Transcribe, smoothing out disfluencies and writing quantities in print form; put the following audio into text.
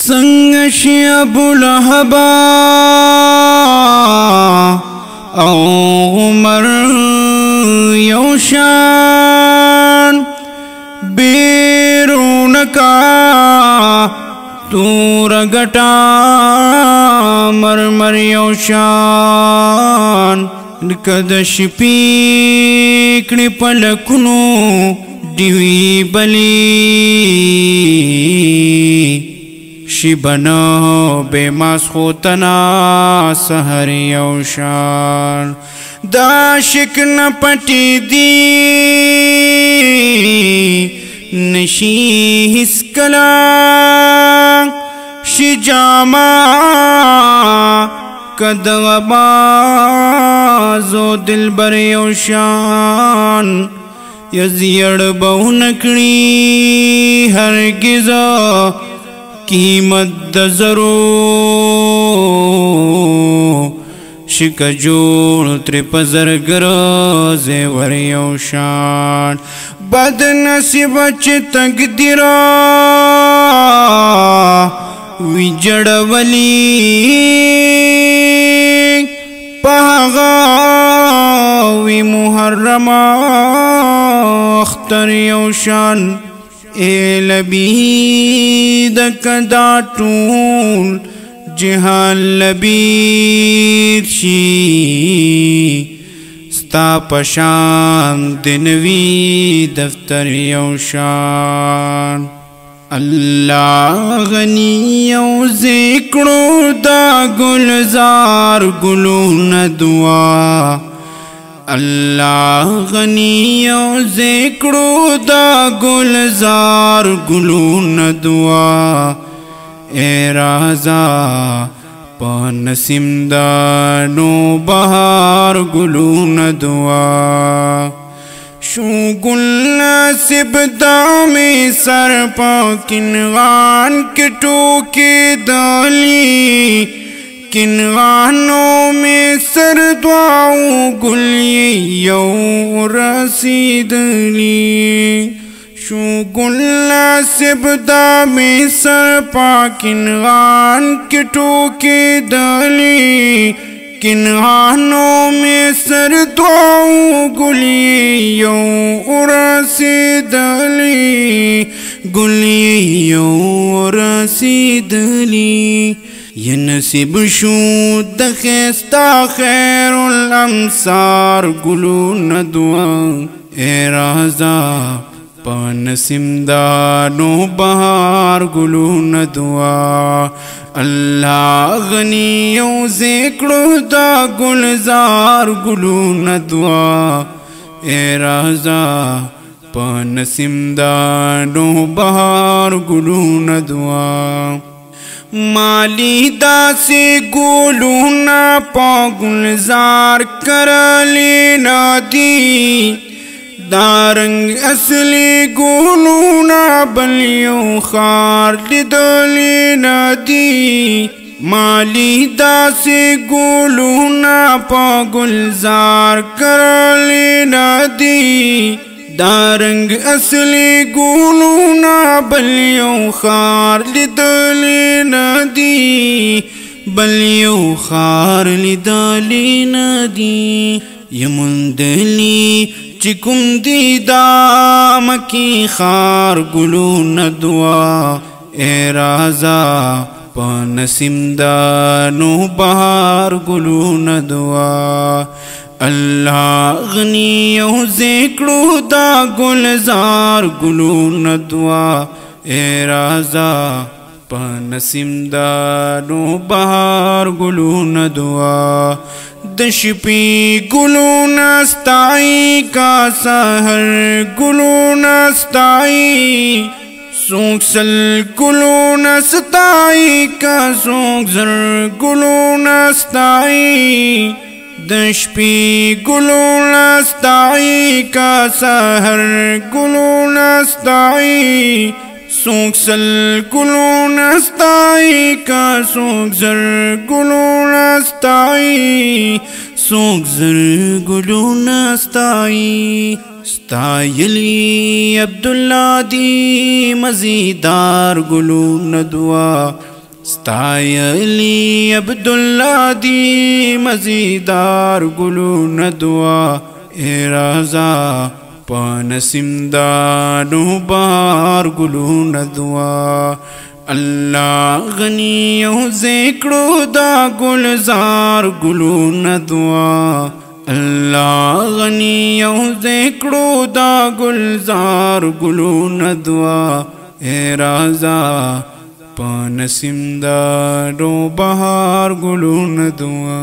संगशी अबू लहबा او عمر یوشان بیرونکا تور گٹا مرمر یوشان کد شپیکڑی پلکنو دیوی بلی شبنو بے ماسخوتنا سحر یوشان دا شک ن پٹی دی نشی حسکلا شجاما کدوبازو دل بر یوشان یزیڑ بہنکڑی ہرگزا قیمت دزرو شک جوڑ ترپزر گرز ور یوشان بد نصیب چ تقدیرا ویجڑ ولی پاغا وی محرم اختر یوشان اے لبید کدا ټول جهان لبید شي ستا پشان دنوی دفتر یوشان اللہ غنی یو ذکرو دا گلزار گلون دعا اللہ غنی یو ذکرو دا گلزار گلون دعا اے رازا پا نسیم دا نو بہار گلون دعا شو گل نصیب دامی سر پا کنغان کٹو کے دالی کنغانوں میں سر دعاؤں گلی یو رسیدلی شو گل نصیب دامی سر پا کنغان کٹو کے دالی کنغانوں میں سر دعاؤں گلی یو رسیدلی گلی یو رسیدلی یہ نصیب شو دخیستا خیر الامسار گلون دعا اے رازا پا نسیم دانو بہار گلون دعا اللہ غنی یو ذکرو دا گلزار گلون دعا اے رازا پا نسیم دانو بہار گلون دعا مالی دا سے گولونا پا گلزار کرلینا دی دارنگ اصلی گولونا بلیو خار لیدلینا دی مالی دا سے گولونا پا گلزار کرلینا دی دارنگ اصلی گولونا بلیو خار لیدلینا دی بلیو خار لیدلینا دی یمندلی چکم دی دامکی خار گلون دعا اے رازا پا نسیم دانو بہار گلون دعا اللہ غنی یو ذکرو دا گلزار گلون دعا اے رازا پا نسیم دانو بہار گلون دعا دشپی گلون استائی کا سحر گلون استائی سوک سل گلون استائی کا سوک زر گلون استائی دشپی گلون استائی کا سحر گلون استائی سوک سل گلون استائی کا سوک زر گلون استائی سوک زر گلون استائی ستایلی عبداللہ دی مزیدار گلون دعا ستایلی عبداللہ دی مزیدار گلون دعا اے رازا پانسم دانو بار گلون دعا اللہ غنی او ذکرو دا گلزار گلون دعا اللہ غنی او ذکرو دا گلزار گلون دعا اے رازا پانسم دانو بہار گلون دعا